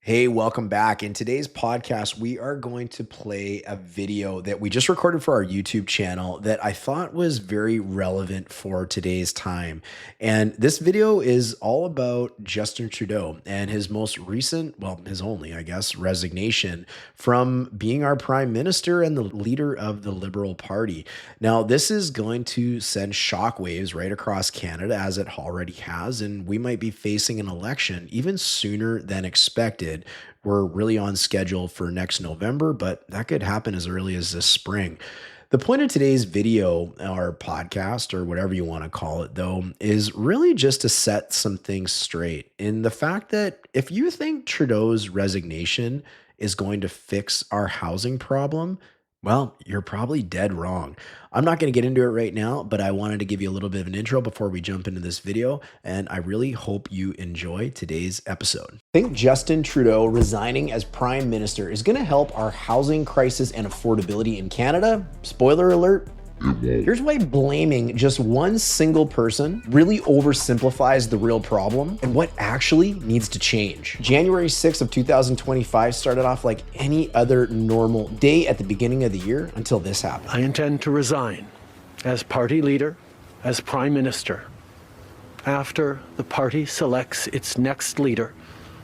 Hey, welcome back. In today's podcast, we are going to play a video that we just recorded for our YouTube channel that I thought was very relevant for today's time. And this video is all about Justin Trudeau and his most recent, well, his only, I guess, resignation from being our prime minister and the leader of the Liberal Party. Now, this is going to send shockwaves right across Canada, as it already has, and we might be facing an election even sooner than expected. We're really on schedule for next November, but that could happen as early as this spring. The point of today's video or podcast or whatever you want to call it, though, is really just to set some things straight in the fact that if you think Trudeau's resignation is going to fix our housing problem, well, you're probably dead wrong. I'm not going to get into it right now, but I wanted to give you a little bit of an intro before we jump into this video, and I really hope you enjoy today's episode. I think Justin Trudeau resigning as Prime Minister is going to help our housing crisis and affordability in Canada. Spoiler alert. Here's why blaming just one single person really oversimplifies the real problem and what actually needs to change. January 6th of 2025 started off like any other normal day at the beginning of the year until this happened. I intend to resign as party leader, as Prime Minister, after the party selects its next leader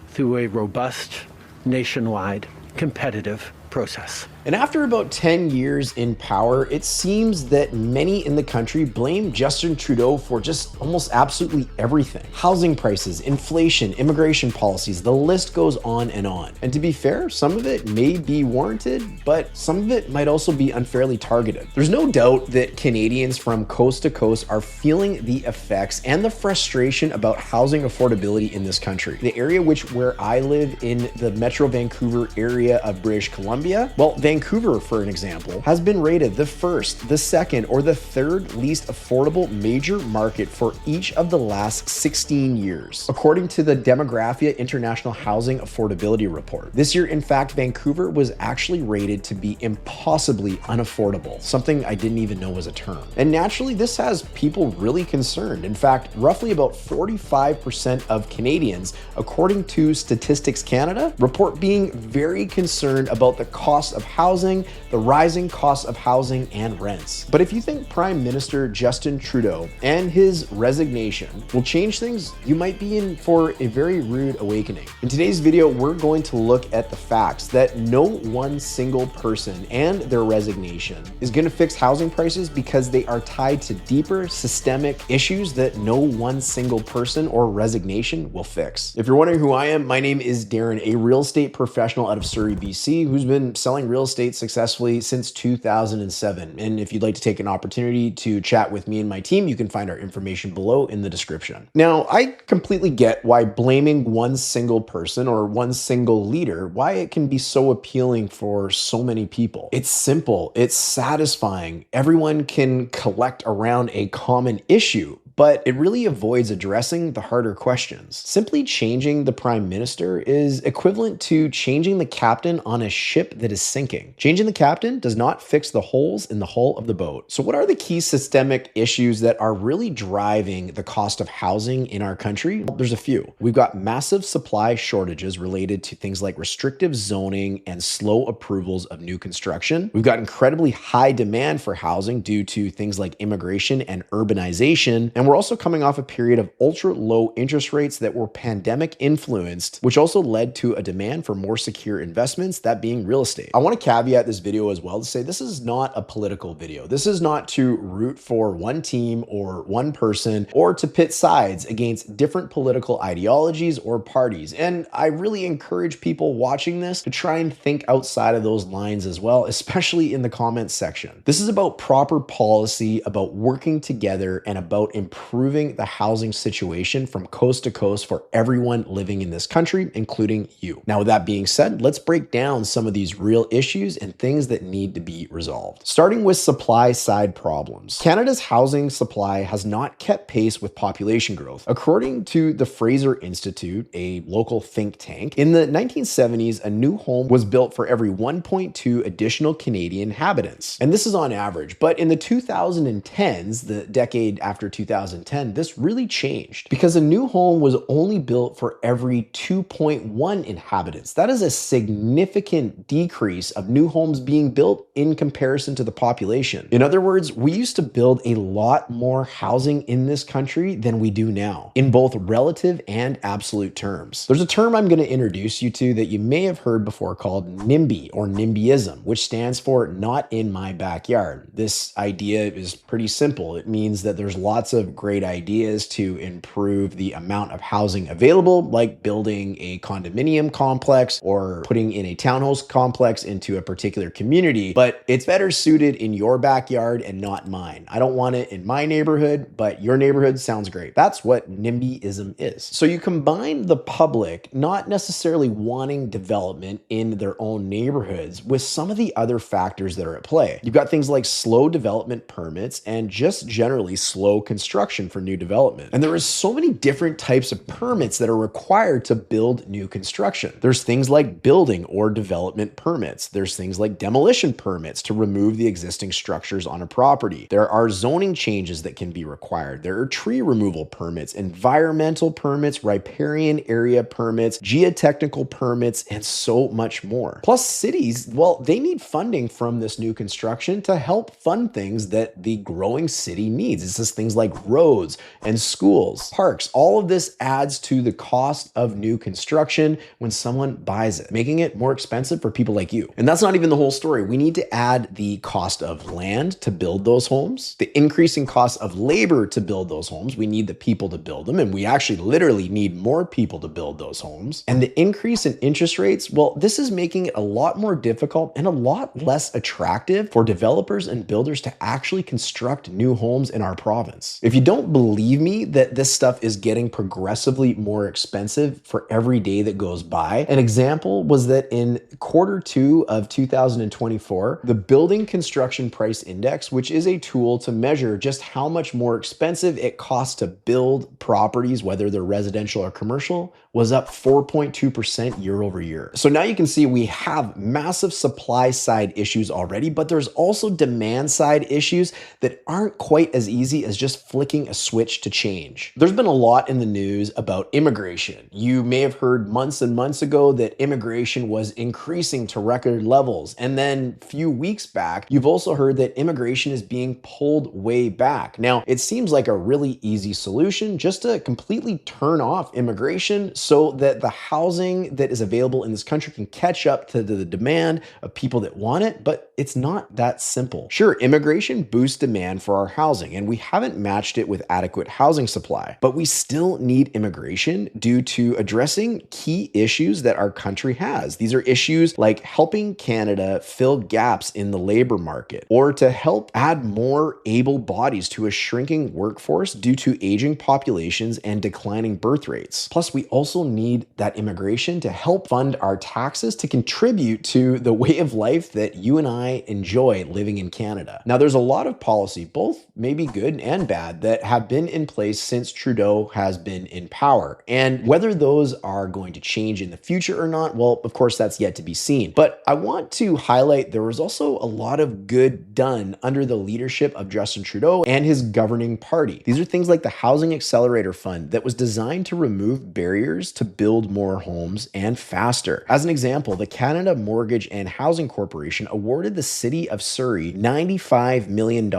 through a robust, nationwide, competitive process. And after about 10 years in power, it seems that many in the country blame Justin Trudeau for just almost absolutely everything. Housing prices, inflation, immigration policies, the list goes on and on. And to be fair, some of it may be warranted, but some of it might also be unfairly targeted. There's no doubt that Canadians from coast to coast are feeling the effects and the frustration about housing affordability in this country. The area where I live in the Metro Vancouver area of British Columbia, well, Vancouver, for an example, has been rated the first, the second, or the third least affordable major market for each of the last 16 years, according to the Demographia International Housing Affordability Report. This year, in fact, Vancouver was actually rated to be impossibly unaffordable, something I didn't even know was a term. And naturally, this has people really concerned. In fact, roughly about 45% of Canadians, according to Statistics Canada, report being very concerned about the cost of housing, the rising cost of housing, and rents. But if you think Prime Minister Justin Trudeau and his resignation will change things, you might be in for a very rude awakening. In today's video, we're going to look at the facts that no one single person and their resignation is going to fix housing prices because they are tied to deeper systemic issues that no one single person or resignation will fix. If you're wondering who I am, my name is Darren, a real estate professional out of Surrey, BC, who's been selling real estate successfully since 2007. And if you'd like to take an opportunity to chat with me and my team, you can find our information below in the description. Now, I completely get why blaming one single person or one single leader, why it can be so appealing for so many people. It's simple, it's satisfying. Everyone can collect around a common issue, but it really avoids addressing the harder questions. Simply changing the prime minister is equivalent to changing the captain on a ship that is sinking. Changing the captain does not fix the holes in the hull of the boat. So what are the key systemic issues that are really driving the cost of housing in our country? Well, there's a few. We've got massive supply shortages related to things like restrictive zoning and slow approvals of new construction. We've got incredibly high demand for housing due to things like immigration and urbanization. And we're also coming off a period of ultra low interest rates that were pandemic influenced, which also led to a demand for more secure investments, that being real estate. I want to caveat this video as well to say this is not a political video. This is not to root for one team or one person or to pit sides against different political ideologies or parties. And I really encourage people watching this to try and think outside of those lines as well, especially in the comments section. This is about proper policy, about working together, and about improving the housing situation from coast to coast for everyone living in this country, including you. Now, with that being said, let's break down some of these real issues and things that need to be resolved. Starting with supply side problems. Canada's housing supply has not kept pace with population growth. According to the Fraser Institute, a local think tank, in the 1970s, a new home was built for every 1.2 additional Canadian inhabitants. And this is on average. But in the 2010s, the decade after 2000, 2010, this really changed because a new home was only built for every 2.1 inhabitants. That is a significant decrease of new homes being built in comparison to the population. In other words, we used to build a lot more housing in this country than we do now, in both relative and absolute terms. There's a term I'm going to introduce you to that you may have heard before called NIMBY or NIMBYism, which stands for not in my backyard. This idea is pretty simple. It means that there's lots of great ideas to improve the amount of housing available, like building a condominium complex or putting in a townhouse complex into a particular community, but it's better suited in your backyard and not mine. I don't want it in my neighborhood, but your neighborhood sounds great. That's what NIMBYism is. So you combine the public not necessarily wanting development in their own neighborhoods with some of the other factors that are at play. You've got things like slow development permits and just generally slow construction for new development. And there is so many different types of permits that are required to build new construction. There's things like building or development permits. There's things like demolition permits to remove the existing structures on a property. There are zoning changes that can be required. There are tree removal permits, environmental permits, riparian area permits, geotechnical permits, and so much more. Plus cities, well, they need funding from this new construction to help fund things that the growing city needs. It's just things like roads and schools, parks. All of this adds to the cost of new construction when someone buys it, making it more expensive for people like you. And that's not even the whole story. We need to add the cost of land to build those homes, the increasing cost of labor to build those homes. We need the people to build them, and we actually literally need more people to build those homes. And the increase in interest rates, well, this is making it a lot more difficult and a lot less attractive for developers and builders to actually construct new homes in our province. If you don't believe me that this stuff is getting progressively more expensive for every day that goes by, an example was that in Q2 of 2024, the Building Construction Price Index, which is a tool to measure just how much more expensive it costs to build properties, whether they're residential or commercial, was up 4.2% year over year. So now you can see we have massive supply side issues already, but there's also demand side issues that aren't quite as easy as just flicking a switch to change. There's been a lot in the news about immigration. You may have heard months and months ago that immigration was increasing to record levels. And then a few weeks back, you've also heard that immigration is being pulled way back. Now, it seems like a really easy solution just to completely turn off immigration so that the housing that is available in this country can catch up to the demand of people that want it, but it's not that simple. Sure, immigration boosts demand for our housing, and we haven't matched it with adequate housing supply, but we still need immigration due to addressing key issues that our country has. These are issues like helping Canada fill gaps in the labor market, or to help add more able bodies to a shrinking workforce due to aging populations and declining birth rates. Plus, we also need that immigration to help fund our taxes to contribute to the way of life that you and I enjoy living in Canada. Now, there's a lot of policy, both maybe good and bad, that have been in place since Trudeau has been in power. And whether those are going to change in the future or not, well, of course, that's yet to be seen. But I want to highlight there was also a lot of good done under the leadership of Justin Trudeau and his governing party. These are things like the Housing Accelerator Fund that was designed to remove barriers to build more homes and faster. As an example, the Canada Mortgage and Housing Corporation awarded the City of Surrey $95 million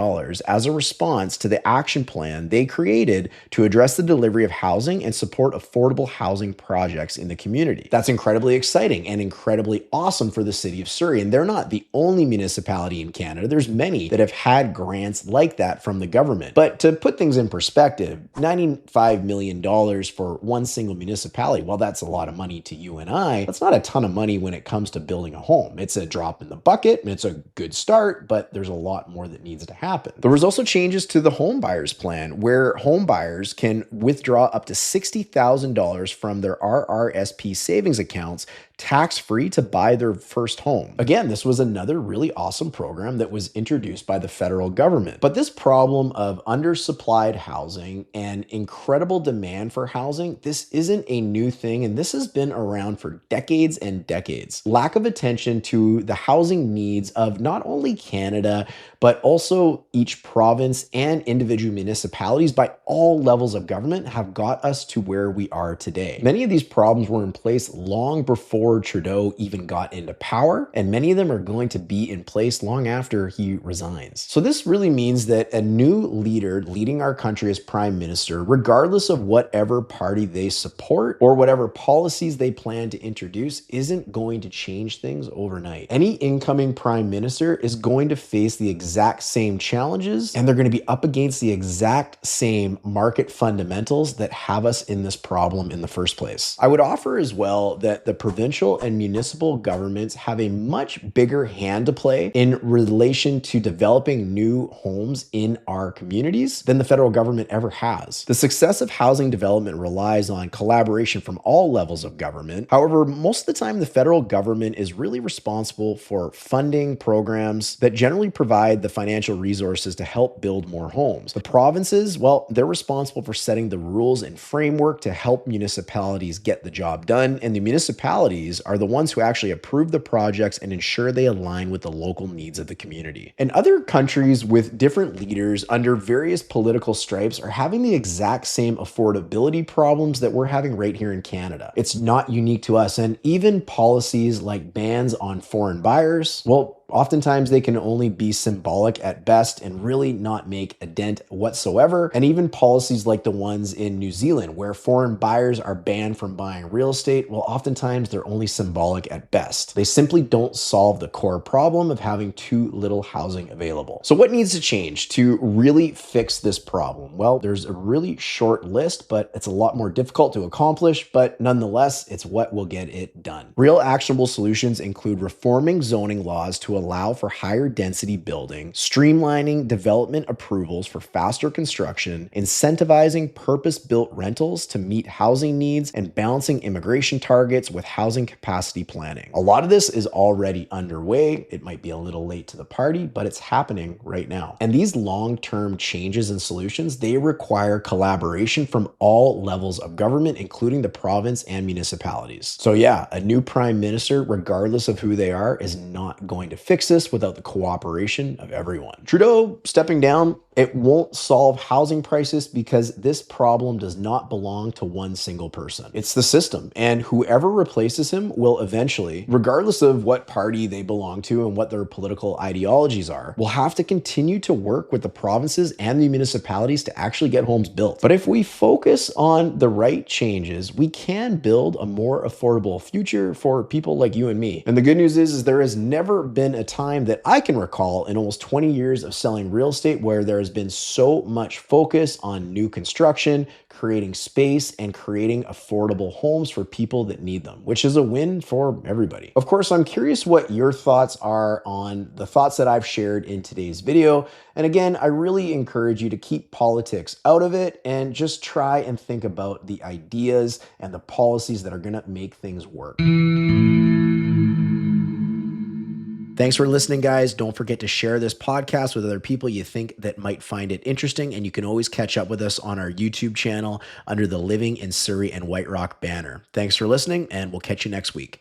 as a response to the action plan they created to address the delivery of housing and support affordable housing projects in the community. That's incredibly exciting and incredibly awesome for the City of Surrey, and they're not the only municipality in Canada. There's many that have had grants like that from the government. But to put things in perspective, $95 million for one single municipality, well, that's a lot of money to you and I. That's not a ton of money when it comes to building a home. It's a drop in the bucket, and it's a good start, but there's a lot more that needs to happen. There was also changes to the home buyers plan, where home buyers can withdraw up to $60,000 from their RRSP savings accounts tax-free to buy their first home. Again, this was another really awesome program that was introduced by the federal government. But this problem of undersupplied housing and incredible demand for housing, this isn't a new thing, and this has been around for decades and decades. Lack of attention to the housing needs of not only Canada, but also each province and individual municipalities by all levels of government have got us to where we are today. Many of these problems were in place long before Trudeau even got into power, and many of them are going to be in place long after he resigns. So this really means that a new leader leading our country as prime minister, regardless of whatever party they support or whatever policies they plan to introduce, isn't going to change things overnight. Any incoming prime minister is going to face the exact same challenges, and they're going to be up against the exact same market fundamentals that have us in this problem in the first place. I would offer as well that the provincial and municipal governments have a much bigger hand to play in relation to developing new homes in our communities than the federal government ever has. The success of housing development relies on collaboration from all levels of government. However, most of the time, the federal government is really responsible for funding programs that generally provide the financial resources to help build more homes. The provinces, well, they're responsible for setting the rules and framework to help municipalities get the job done, and the municipalities are the ones who actually approve the projects and ensure they align with the local needs of the community. And other countries with different leaders under various political stripes are having the exact same affordability problems that we're having right here in Canada. It's not unique to us, and even policies like bans on foreign buyers, well, oftentimes they can only be symbolic at best and really not make a dent whatsoever. And even policies like the ones in New Zealand, where foreign buyers are banned from buying real estate, well, oftentimes they're only symbolic at best. They simply don't solve the core problem of having too little housing available. So what needs to change to really fix this problem? Well, there's a really short list, but it's a lot more difficult to accomplish, but nonetheless, it's what will get it done. Real actionable solutions include reforming zoning laws to allow for higher density building, streamlining development approvals for faster construction, incentivizing purpose-built rentals to meet housing needs, and balancing immigration targets with housing capacity planning. A lot of this is already underway. It might be a little late to the party, but it's happening right now. And these long-term changes and solutions, they require collaboration from all levels of government, including the province and municipalities. So yeah, a new prime minister, regardless of who they are, is not going to fix this without the cooperation of everyone. Trudeau stepping down, it won't solve housing prices because this problem does not belong to one single person. It's the system, and whoever replaces him will eventually, regardless of what party they belong to and what their political ideologies are, will have to continue to work with the provinces and the municipalities to actually get homes built. But if we focus on the right changes, we can build a more affordable future for people like you and me. And the good news is there has never been a time that I can recall in almost 20 years of selling real estate where there has been so much focus on new construction, creating space, and creating affordable homes for people that need them, which is a win for everybody. Of course, I'm curious what your thoughts are on the thoughts that I've shared in today's video. And again, I really encourage you to keep politics out of it and just try and think about the ideas and the policies that are going to make things work. Thanks for listening, guys. Don't forget to share this podcast with other people you think that might find it interesting. And you can always catch up with us on our YouTube channel under the Living in Surrey and White Rock banner. Thanks for listening, and we'll catch you next week.